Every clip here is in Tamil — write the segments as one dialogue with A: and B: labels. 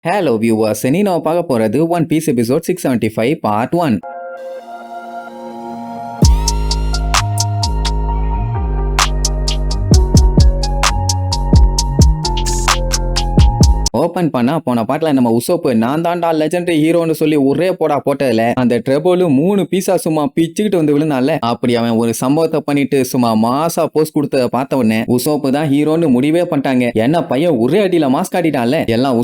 A: Hello viewers, இனி நம்ம பார்க்க போறது One Piece episode 675 part 1. Open பண்ணா போன பாட்டுல நம்ம உசோப்பு நான் தாண்டா லெஜெண்டரி ஹீரோன்னு சொல்லி ஒரே போட்டதுல அந்த ட்ரெபோலு 3 பீஸா சும்மா பிச்சுக்கிட்டு வந்து விழுந்தால அப்படி அவன் ஒரு சம்பவத்தை பண்ணிட்டு சும்மா மாசா போஸ்ட் கொடுத்தத பார்த்த உடனே உசோப்பு தான் ஹீரோன்னு முடிவே பண்ணிட்டாங்க. என்ன பையன் ஒரே அடியில மாஸ்க் காட்டிட்டான்ல, எல்லாம்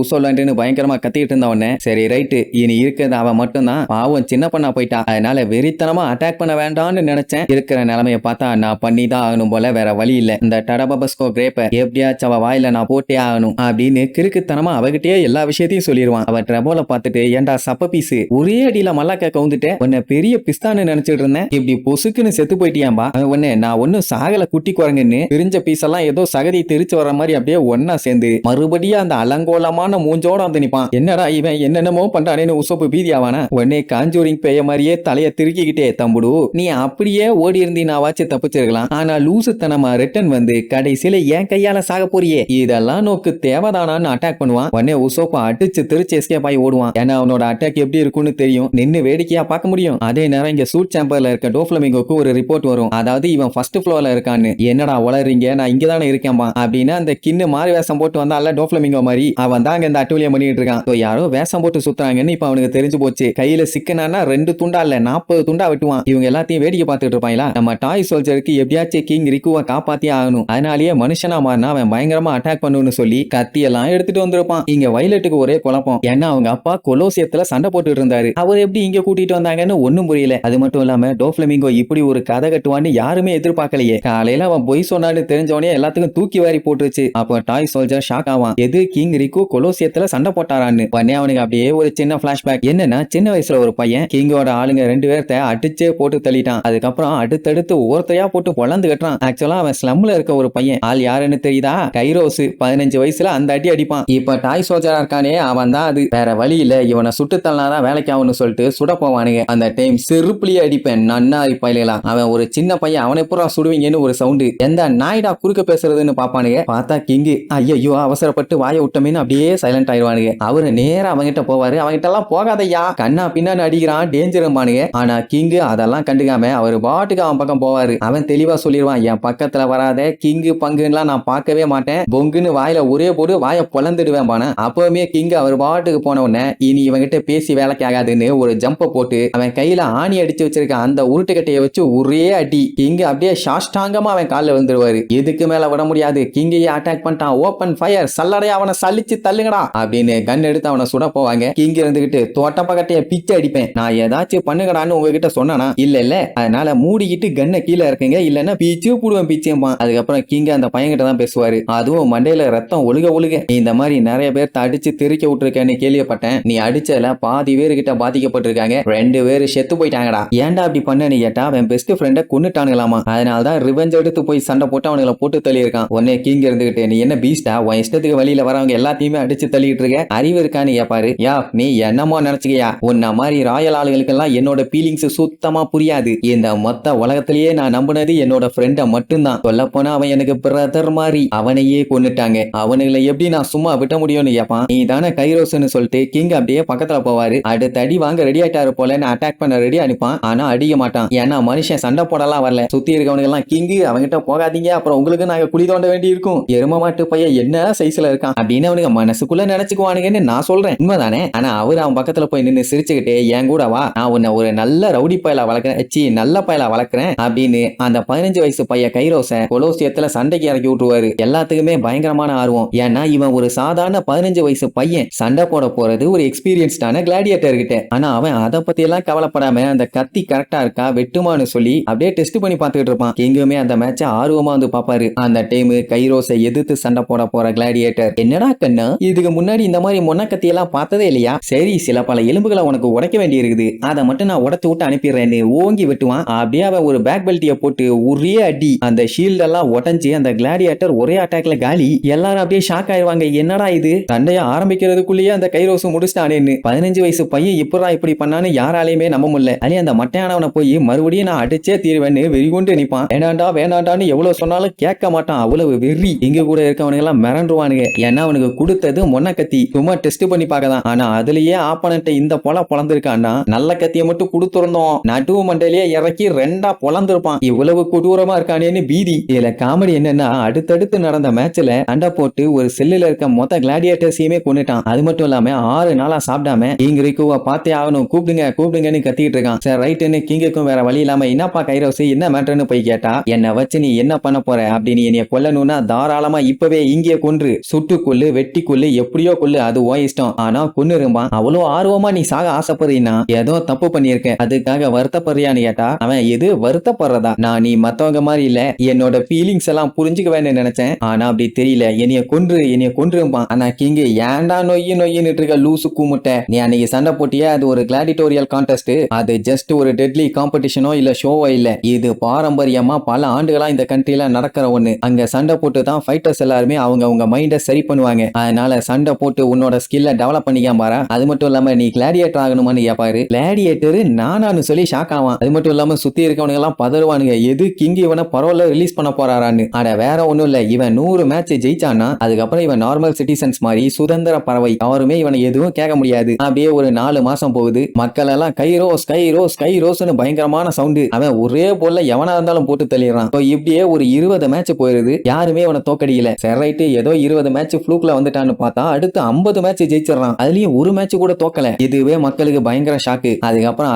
A: உசோலாண்டுன்னு பயங்கரமா கத்திட்டு இருந்த உடனே சரி ரைட்டு இனி இருக்கிறது அவன் மட்டும்தான், பாவம் சின்ன பண்ணா போயிட்டா, அதனால வெறித்தனமா அட்டாக் பண்ண வேண்டாம்னு நினைச்சேன். இருக்கிற நிலைமைய பார்த்தா நான் பண்ணி தான் ஆகணும் போல, வேற வழி இல்ல. இந்த டடபபஸ்கோ கிரேப்ப எப்படியாச்சும் அவ வாயில நான் போட்டே ஆகணும் அப்படின்னு கிறுக்குத்தனமா அவகிட்டே எல்லா விஷயத்தையும் சொல்லிடுவான். அவ ட்ரெபோல பார்த்துட்டு ஏண்டா சப்ப பீஸு ஒரே அடியில மல்லாக்க கவுந்துட்டு உன்னை பெரிய பிஸ்தான்னு நினைச்சிட்டு இருந்தேன், இப்படி பொசுக்குன்னு செத்து போயிட்டியாம்பா. உடனே நான் ஒன்னும் சாகல குட்டி குரங்குன்னு பிரிஞ்ச பீஸ் எல்லாம் ஏதோ சகதி தெரிச்சு வர மாதிரி அப்படியே ஒன்னா சேர்ந்து மறுபடியும் அந்த அலங்கோலமான மூஞ்சோட வந்து நிப்பான். என்னடா இவன் என்னென்னமோ பண்றானேன்னு உசோப்பு பீதியாவானா. உடனே காஞ்சூரிங் பேய மாதிரியே தலைய திருக்கிக்கிட்டே தம்புடு நீ அப்படியே ஓடி இருந்தி நான் வாச்சு தப்பிச்சிருக்கலாம், ஆனா லூசுத்தனமா ரிட்டன் வந்து கடைசியில என் கையால சாக போறியே, இதெல்லாம் நோக்கு தேவைதானான்னு அட்டாக் பண்ணுவான். உடனே உசோப்பா அடிச்சு திருச்சி எஸ்கேப் ஆகி ஓடுவான். ஏன்னா அவனோட அட்டாக் எப்படி இருக்கும்னு தெரியும், நின்னு வேடிக்கையா பார்க்க முடியும். அதே நேரம் இங்க சூட் சேம்பர்ல இருக்க டோஃப்ளமிங்கோக்கு ஒரு ரிப்போர்ட் வரும், அதாவது இவன் ஃபர்ஸ்ட் ஃப்ளோர்ல இருக்கான்னு. என்னடா வளர்றீங்க, நான் இங்க தானே இருக்கேன்பா அப்படின்னு அந்த கிண்ணு மாறி வேஷம் போட்டு வந்தால டோஃப்ளமிங்கோ மாதிரி, அவன் தான் இந்த அட்டூழியம் பண்ணிட்டு இருக்கான். யாரோ வேஷம் போட்டு சுத்துறாங்கன்னு இப்ப அவனுக்கு தெரிஞ்சு போச்சு. கையில சிக்கனா 2 துண்டா இல்ல 40 துண்டா வெட்டுவான். இவங்க எல்லாத்தையும் வேடிக்கை பார்த்துட்டு இருப்பாங்களா. நம்ம டாய் சோல்ஜருக்கு எப்படியாச்சும் கிங் ரிக்குவை காப்பாத்தி ஆகணும், அதனாலேயே மனுஷனா மாறினா அவன் பயங்கரமா அட்டாக் பண்ணுன்னு சொல்லி கத்தியெல்லாம் எடுத்துட்டு வந்திருப்பான். இங்க வயலட்டுக்கு ஒரே குழப்பம், ஏன்னா அவங்க அப்பா கொலோசியத்துல சண்டை போட்டு இருந்தாரு, அவர் எப்படி இங்க கூட்டிட்டு வந்தாங்கன்னு ஒண்ணும் புரியல. அது மட்டும் இல்லாம டோஃப்ளமிங்கோ இப்படி ஒரு கதை கட்டுவான்னு யாருமே எதிர்பார்க்கலையே. காலையில அவன் பொய் சொன்னான்னு தெரிஞ்சவனே எல்லாத்துக்கும் தூக்கி வாரி போட்டுருச்சு. அப்போ டாய் சோல்ஜர் ஷாக் ஆவான், எது கிங் ரிக்கு கொலோசியத்துல சண்டை போட்டாரான்னு. உடனே அவனுக்கு அப்படியே ஒரு சின்ன பிளாஷ்பேக், என்னன்னா சின்ன வயசுல ஒரு பையன் கிங்கோட ஆளுங்க 2 பேர்த்த அடிச்சே போட்டு தள்ளிட்டான். அதுக்கப்புறம் அடுத்தடுத்து ஒவ்வொருத்தையா போட்டு பொழந்து கட்டுறான். ஆக்சுவலா அவன் ஸ்லம்ல இருக்க ஒரு பையன், ஆள் யாருன்னு தெரியுதா, கைரோஸ். 15 வயசுல அந்த அடி அடிப்பான். இப்ப டாய் சோல்ஜரா இருக்கானே அவன் தான் அது. வேற வழி இல்ல, இவனை சுட்டு தள்ளாதான் வேலைக்கு ஆகும்னு சொல்லிட்டு சுட போவானுங்க. அந்த டைம் செருப்புலயே அடிப்பேன் நன்னாரி பயிலாம். அவன் ஒரு சின்ன பையன், அவனை பூரா சுடுவீங்கன்னு ஒரு சவுண்டு, எந்த நாய்டா குறுக்க பேசுறதுன்னு பாப்பானுங்க. பார்த்தா கிங்கு ஐயோ அவசரப்பட்டு வாய விட்டமேன்னு அப்படியே சைலண்ட் ஆயிடுவானுங்க. அவரு நேரா அவங்கிட்ட போவாரு, அவங்கிட்ட எல்லாம் போகாதையா கண்ணா பின்னான்னு அடிக்கிறான் டேஞ்சருமானுங்க. ஆனா கிங்கு அதெல்லாம் கண்டுக்காம அவரு பாட்டுக்கு அவன் பக்கம் போவாரு. அவன் தெளிவா சொல்லிடுவான், என் பக்கத்துல வராத, கிங்கு பங்குலாம் நான் பார்க்கவே மாட்டேன், பொங்குன்னு வாயில ஒரே போடு வாய பொழந்துடுவேன் பான. அப்பவுமே கிங் அவர் பாட்டுக்கு போன உடனே இனி இவங்கிட்ட பேசி வேலைக்கு ஆகாதுன்னு ஒரு ஜம்ப போட்டு அவன் கையில ஆணி அடிச்சு வச்சிருக்க அந்த உருட்டுக்கட்டையை வச்சு ஒரே அடி கிங் அப்படியே சாஷ்டாங்கமா அவன் காலில் வந்துருவாரு. எதுக்கு மேல விட முடியாது, கிங்கையே அட்டாக் பண்ணிட்டான், ஓபன் ஃபயர், சல்லடையா அவனை சலிச்சு தள்ளுங்கடா அப்படின்னு கன் எடுத்து அவனை சுட போவாங்க. கிங் இருந்துகிட்டு தோட்டப்பக்கட்டைய பிச்சை அடிப்பேன், நான் ஏதாச்சும் பண்ணுங்கடான்னு உங்ககிட்ட சொன்னானா, இல்ல அதனால மூடிக்கிட்டு கண்ணை கீழே இருக்குங்க, இல்லன்னா பீச்சு போடுவேன் பீச்சேம்பா. அதுக்கப்புறம் கிங் அந்த பையன்கிட்ட தான் பேசுவாரு, அதுவும் மண்டையில ரத்தம் ஒழுக இந்த மாதிரி நிறைய பேர் அடிச்சு தெரிக்க விட்டுருக்கேன்னு கேள்விப்பட்டேன், நீ அடிச்சல பாதி பேரு கிட்ட பாதிக்கப்பட்டிருக்காங்க, 2 பேரு செத்து போயிட்டாங்கடா, ஏன்டா அப்படி பண்ணன்னு கேட்டா அவன் பெஸ்ட் ஃப்ரெண்ட கொன்னுட்டானுங்களாமா, அதனாலதான் ரிவெஞ்ச் எடுத்து போய் சண்டை போட்டு அவனுங்களை போட்டு தள்ளி இருக்கான். உடனே கிங் இருந்துகிட்டு நீ என்ன பீஸ்டா, உன் இஷ்டத்துக்கு வழியில வரவங்க எல்லாத்தையுமே அடிச்சு தள்ளிட்டு இருக்க, அறிவு இருக்கான்னு கேப்பாரு. யா நீ என்னமோ நினைச்சுக்கியா, உன்ன மாதிரி ராயல் ஆளுகளுக்கெல்லாம் என்னோட ஃபீலிங்ஸ் சுத்தமா புரியாது, இந்த மொத்த உலகத்திலேயே நான் நம்பினது என்னோட ஃப்ரெண்ட மட்டும்தான், சொல்ல போனா அவன் எனக்கு பிரதர் மாதிரி, அவனையே கொன்னுட்டாங்க, அவனுங்களை எப்படி நான் சும்மா விட்ட முடியும்னு கேப்பான். நீ தானே கைரோஸ்னு சொல்லிட்டு கிங் அப்படியே பக்கத்துல போவாரு. அடுத்த அடி வாங்க ரெடி ஆயிட்டாரு போல அட்டாக் பண்ண ரெடி அனுப்பான், ஆனா அடிக்க மாட்டான், ஏன்னா மனுஷன் சண்டை போடலாம் வரல. சுத்தி இருக்கவனுக்கு எல்லாம் கிங் அவங்கிட்ட போகாதீங்க, அப்புறம் உங்களுக்கு நாங்க குழி தோண்ட வேண்டி இருக்கும், எரும மாட்டு பையன் என்ன சைஸ்ல இருக்கான் அப்படின்னு அவனுக்கு மனசுக்குள்ள நினைச்சுக்குவானுங்கன்னு நான் சொல்றேன், உண்மைதானே. ஆனா அவரு அவன் பக்கத்துல போய் நின்று சிரிச்சுக்கிட்டே என் கூட வா, நான் உன்னை ஒரு நல்ல ரவுடி பயலா வளர்க்கிறேன், நல்ல பயலா வளர்க்கிறேன் அப்படின்னு அந்த 15 வயசு பையன் கைரோச கொலோசியத்துல சண்டைக்கு இறக்கி விட்டுருவாரு. எல்லாத்துக்குமே பயங்கரமான ஆர்வம், ஏன்னா இவன் ஒரு சாதாரண 15 வயசு பையன், சண்டை போட போறது ஒரு எக்ஸ்பீரியன்ஸ்டான கிளாடியேட்டர் கிட்ட. ஆனா அவன் அதை பத்தி எல்லாம் கவலைப்படாம அந்த கத்தி கரெக்டா இருக்கா வெட்டுமான்னு சொல்லி அப்படியே டெஸ்ட் பண்ணி பார்த்துட்டு இருப்பான். எங்குமே அந்த மேட்ச ஆர்வமா வந்து பாப்பாரு. அந்த டைம் கைரோஸை எதிர்த்து சண்டை போட போற கிளாடியேட்டர், என்னடா கண்ணா இதுக்கு முன்னாடி இந்த மாதிரி மொன்ன கத்தி எல்லாம் பார்த்ததே இல்லையா, சரி சில பல எலும்புகளை உனக்கு உடைக்க வேண்டி இருக்குது, அதை மட்டும் நான் உடச்சு விட்டு அனுப்பிடுறேன்னு ஓங்கி வெட்டுவான். அப்படியே அவன் ஒரு பேக் பெல்ட்டிய போட்டு ஒரே அடி அந்த ஷீல்ட் எல்லாம் உடஞ்சி அந்த கிளாடியேட்டர் ஒரே அட்டாக்ல காலி. எல்லாரும் அப்படியே ஷாக் ஆயிருவாங்க. நினைப்பாங்க என்னடா இது சண்டைய ஆரம்பிக்கிறதுக்குள்ளேயே அந்த கைரோஸ் முடிச்சிட்டானேன்னு. 15 வயசு பையன் இப்படா இப்படி பண்ணான்னு யாராலையுமே நம்ப முடியல. அலி அந்த மட்டையானவனை போய் மறுபடியும் நான் அடிச்சே தீர்வேன்னு வெறிகொண்டு நிப்பான். வேண்டாண்டா வேண்டாண்டான்னு எவ்வளவு சொன்னாலும் கேட்க மாட்டான். அவ்வளவு வெறி. இங்க கூட இருக்கவனுங்க எல்லாம் மிரண்டுவானுங்க. ஏன்னா அவனுக்கு கொடுத்தது மொன்ன கத்தி சும்மா டெஸ்ட் பண்ணி பார்க்கதான். ஆனா அதுலயே ஆப்பனன்ட் இந்த பொழந்திருக்கான்னா நல்ல கத்தியை மட்டும் கொடுத்துருந்தோம் நடுவு மண்டையிலேயே இறக்கி 2ஆ பொழந்திருப்பான். இவ்வளவு கொடூரமா இருக்கானேன்னு பீதி. இதுல காமெடி என்னன்னா அடுத்தடுத்து நடந்த மேட்ச்ல சண்டை போட்டு ஒரு செல்லுல இருக்க மொத்த கிளாடியேட்டர்ஸையுமே கொண்டுட்டான். அது மட்டும் இல்லாம 6 நாளா சாப்பிடாம கிங் ரிக்குவ பார்த்தே ஆகணும் கூப்பிடுங்கன்னு கத்திட்டு இருக்கான். சரி ரைட்டுன்னு கிங்குக்கும் வேற வழி இல்லாம என்னப்பா கைரோஸ் என்ன மேட்டர்னு போய் கேட்டா என்ன வச்சு நீ என்ன பண்ண போற அப்படின்னு என்னைய கொல்லணும்னா தாராளமா இப்பவே இங்கே கொன்று சுட்டு கொல்லு வெட்டி கொல்லு எப்படியோ கொல்லு அது ஓ இஷ்டம். ஆனா கொன்னு இருப்பான். அவ்வளவு ஆர்வமா நீ சாக ஆசைப்படுறீன்னா ஏதோ தப்பு பண்ணிருக்க அதுக்காக வருத்தப்படுறியான்னு கேட்டா அவன் எது வருத்தப்படுறதா நான் நீ மத்தவங்க மாதிரி இல்ல என்னோட ஃபீலிங்ஸ் எல்லாம் புரிஞ்சுக்குவேன்னு நினைச்சேன். ஆனா அப்படி தெரியல என்னைய கொன்றுப்பான். ஆனா கிங் ஏன்டா நொய்யின்னு இருக்க லூசு கூமுட்டை நீ அன்னைக்கு சண்டை போட்டியா அது ஒரு கிளாடிட்டோரியல் கான்டெஸ்ட். அது ஜஸ்ட் ஒரு டெட்லி காம்படிஷனோ இல்ல ஷோவோ இல்ல. இது பாரம்பரியமா பல ஆண்டுகளா இந்த கண்ட்ரில நடக்கிற ஒண்ணு. அங்க சண்டை போட்டு தான் ஃபைட்டர்ஸ் எல்லாருமே அவங்க மைண்ட சரி பண்ணுவாங்க. அதனால சண்டை போட்டு உன்னோட ஸ்கில்ல டெவலப் பண்ணிக்காம பாரு. அது மட்டும் இல்லாம நீ கிளாடியேட்டர் ஆகணுமான்னு கேட்பாரு. கிளாடியேட்டர் நானான்னு சொல்லி ஷாக் ஆவான். அது மட்டும் இல்லாம சுத்தி இருக்கவனுங்க எல்லாம் பதறுவானுங்க. எது கிங் இவனை பரவாயில்ல ரிலீஸ் பண்ண போறாரான்னு. ஆனா வேற ஒண்ணும் இல்ல இவன் 100 மேட்ச் ஜெயிச்சானா அதுக்கப்புறம் இவன் நார்மல் சிட்டிசன்ஸ் மாதிரி சுதந்திர பறவை யாருமே இவனை எதுவும் கேட்க முடியாது. அப்படியே ஒரு 4 மாசம் போகுது. மக்கள் எல்லாம் கைரோஸ்னு பயங்கரமான சவுண்டு. அவன் ஒரே போல எவனா இருந்தாலும் போட்டு தள்ளிடுறான். இப்படியே ஒரு 20 மேட்ச் போயிருது. யாருமே அவனை தோக்கடிக்கல. சரி ரைட்டு ஏதோ 20 மேட்ச் ஃப்ளூக்ல வந்துட்டான்னு பார்த்தா அடுத்து 50 மேட்ச் ஜெயிச்சிடறான். அதுலயும் ஒரு மேட்ச் கூட தோக்கல. இதுவே மக்களுக்கு பயங்கர ஷாக்கு. அதுக்கப்புறம்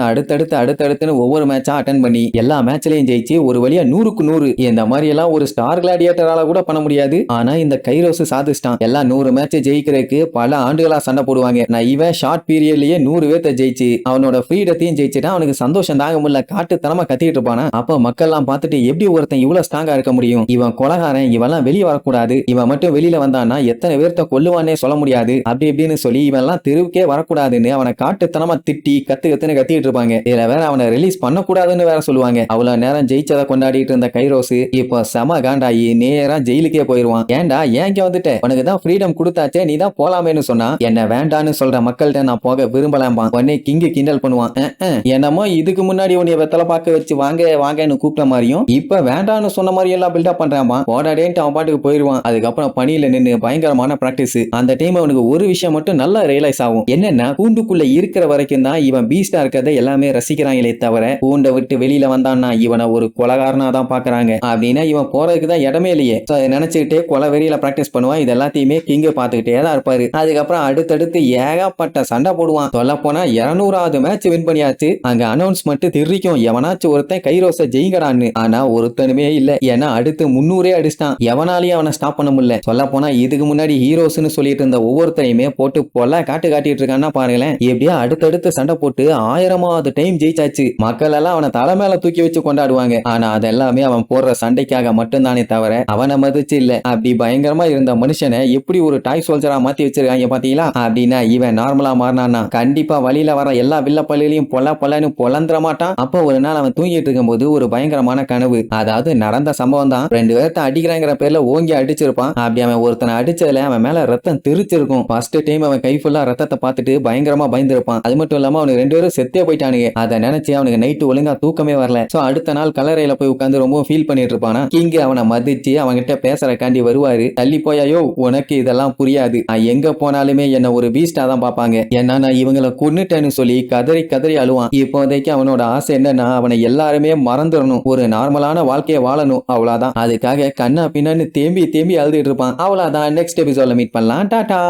A: அடுத்தடுத்துன்னு ஒவ்வொரு மேட்சா அட்டெண்ட் பண்ணி எல்லா மேட்ச்லயும் ஜெயிச்சு ஒரு வழியா 100க்கு 100 இந்த மாதிரி எல்லாம் ஒரு ஸ்டார் கிளாடியேட்டரால கூட பண்ண முடியாது. ஆனா இந்த கைரோஸ் சாதிச்சிட்டான். எல்லாம் 100 மேட்ச் ஜெயிக்கிறதுக்கு பல ஆண்டுகளா சண்டை போடுவாங்க. நான் இவன் ஷார்ட் பீரியட்லயே 100 பேர்த்த ஜெயிச்சு அவனோட ஃப்ரீடத்தையும் ஜெயிச்சுட்டான். அவனுக்கு சந்தோஷம் தாங்க முடியல. காட்டுத்தனமா கத்திட்டு இருப்பானா. அப்ப மக்கள் எல்லாம் பார்த்துட்டு எப்படி ஒருத்தன் இவ்வளவு ஸ்ட்ராங்கா இருக்க முடியும். இவன் கொலகாரன் இவெல்லாம் வெளியே வரக்கூடாது. இவன் மட்டும் வெளியில வந்தான்னா எத்தனை பேர்த்த கொல்லுவானே சொல்ல முடியாது. அப்படி இப்படின்னு சொல்லி இவன் எல்லாம் தெருவுக்கே வரக்கூடாதுன்னு அவனை காட்டுத்தனமா திட்டி கத்துன்னு கத்திட்டு இருப்பாங்க. இதுல வேற அவனை ரிலீஸ் பண்ணக்கூடாதுன்னு வேற சொல்லுவாங்க. அவ்வளவு நேரம் ஜெயிச்சதை கொண்டாடிட்டு இருந்த கைரோஸ் இப்போ செம காண்டாயி நேரா ஜெயிலுக்கே போயிருவான். ஏன்டா ஏங்க வந்துட்ட உனக்கு தான் ஃப்ரீடம் கொடுத்தாச்சே நீ தான் போலாமேன்னு சொன்னா என்ன வேண்டான்னு சொல்ற மக்கள்கிட்ட நான் போக விரும்பலாம்பா. உடனே கிங்கு கிண்டல் பண்ணுவான். என்னமோ இதுக்கு முன்னாடி உன்னைய வெத்தலை பார்க்க வச்சு வாங்கன்னு கூப்பிட்ட மாதிரியும் இப்ப வேண்டான்னு சொன்ன மாதிரி எல்லாம் பில்டப் பண்றாமா. போடாடேன்ட்டு அவன் பாட்டுக்கு போயிருவான். அதுக்கப்புறம் பணியில நின்று பயங்கரமான பிராக்டிஸ். அந்த டைம் அவனுக்கு ஒரு விஷயம் மட்டும் நல்லா ரியலைஸ் ஆகும். என்னன்னா கூண்டுக்குள்ள இருக்கிற வரைக்கும் தான் இவன் பீஸ்டா இருக்கிறத எல்லாமே ரசிக்கிறாங்களே தவிர கூண்டை விட்டு வெளியில வந்தான்னா இவனை ஒரு கொலகாரனா தான் பாக்குறாங்க. அப்படின்னா இவன் போறதுக்கு தான் இடமே இல்லையே. நினைச்சுக்கிட்டே கொலை வெறியில பிராக்டிஸ் பண்ணுவான். இது எல்லாத்தையுமே கிங்க பாத்துக்கிட்டே தான் இருப்பாரு. அதுக்கப்புறம் அடுத்தடுத்து ஏகப்பட்ட சண்டை போடுவான். சொல்ல போனா 200வது மேட்ச் வின் பண்ணியாச்சு. அங்க அனௌன்ஸ்மெண்ட் தெரிவிக்கும் எவனாச்சும் ஒருத்தன் கைரோஸ ஜெயிங்கடான்னு. ஆனா ஒருத்தனுமே இல்ல. ஏன்னா அடுத்து 300 அடிச்சிட்டான். எவனாலையும் அவனை ஸ்டாப் பண்ண முடியல. சொல்ல போனா இதுக்கு முன்னாடி ஹீரோஸ்னு சொல்லிட்டு இருந்த ஒவ்வொருத்தரையுமே போட்டு பொல்ல காட்டிட்டு இருக்கான்னா பாருங்களேன். எப்படியா அடுத்தடுத்து சண்டை போட்டு 1000வது டைம் ஜெயிச்சாச்சு. மக்கள் எல்லாம் அவனை தலை மேல தூக்கி வச்சு கொண்டாடுவாங்க. ஆனா அதெல்லாமே அவன் போடுற சண்டைக்காக மட்டும்தானே தவிர அவனை மதிச்சு இல்ல. அப்படி பயங்கரமா இருந்த மனுஷனை எப்படி ஒரு டாய் சோல்ஜரா மாத்தி வச்சிருக்காங்க பாத்தீங்களா. அப்படின்னா இவன் நார்மலா மாறினான்னா கண்டிப்பா வழியில வர எல்லா வில்ல பள்ளியிலையும் பொல்லன்னு பொலந்துற மாட்டான். அப்போ ஒரு நாள் அவன் தூங்கிட்டு இருக்கும் போது ஒரு பயங்கரமான கனவு. அதாவது நடந்த சம்பவம் தான். 2 பேர்த்த அடிக்கிறாங்கிற பேர்ல ஓங்கி அடிச்சிருப்பான். அப்படி அவன் ஒருத்தனை அடிச்சதுல அவன் மேல ரத்தம் தெரிச்சிருக்கும். ஃபர்ஸ்ட் டைம் அவன் கை ஃபுல்லா ரத்தத்தை பார்த்துட்டு பயங்கரமா பயந்துருப்பான். அது மட்டும் இல்லாம அவனுக்கு 2 பேரும் செத்தே போயிட்டானுங்க. அதை நினைச்சு அவனுக்கு நைட்டு ஒழுங்கா தூக்கமே வரல. சோ அடுத்த நாள் கல்லறையில போய் உட்கார்ந்து ரொம்ப ஃபீல் பண்ணிட்டு இருப்பானா. கிங் அவனை மதிச்சு அவன்கிட்ட பேசுறக்காண்டி வருவாரு. தள்ளி போயாயோ உனக்கு இதெல்லாம் புரியாது. எங்க போனாலுமே என்ன ஒரு பீஸ்டா தான் பாப்பாங்க. ஏன்னா நான் இவங்களை கொன்னுட்டேன்னு சொல்லி கதறி அழுவான். இப்போதைக்கு அவனோட ஆசை என்னன்னா அவனை எல்லாருமே மறந்துடணும். ஒரு நார்மலான வாழ்க்கையை வாழணும். அவ்வளவுதான். அதுக்காக கண்ணா பின்னான்னு தேம்பி அழுதுட்டு இருப்பான். அவ்வளவுதான். நெக்ஸ்ட் எபிசோட்ல மீட் பண்ணலாம். டாடா.